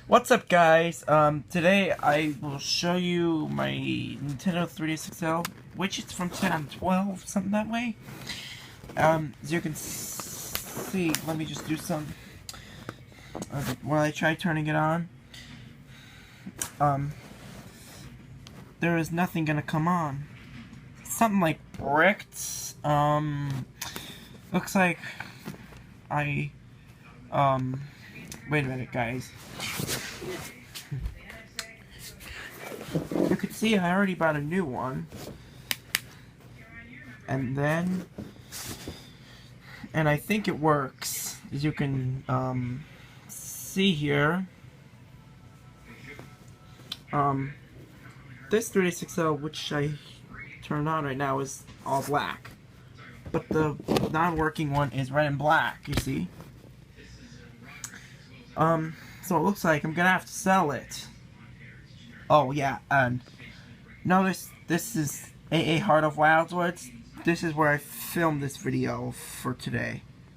What's up, guys? Today I will show you my Nintendo 3DS XL, which is from 2012, something that way. As you can see, let me just do some, while I try turning it on. There is nothing gonna come on. Something like bricked, looks like wait a minute, guys. You can see I already bought a new one. And I think it works. As you can see here. This 3DS XL, which I turned on right now, is all black. But the non-working one is red and black, you see? So it looks like I'm gonna have to sell it. Oh yeah, and notice this is AA Heart of Wildwoods. This is where I filmed this video for today.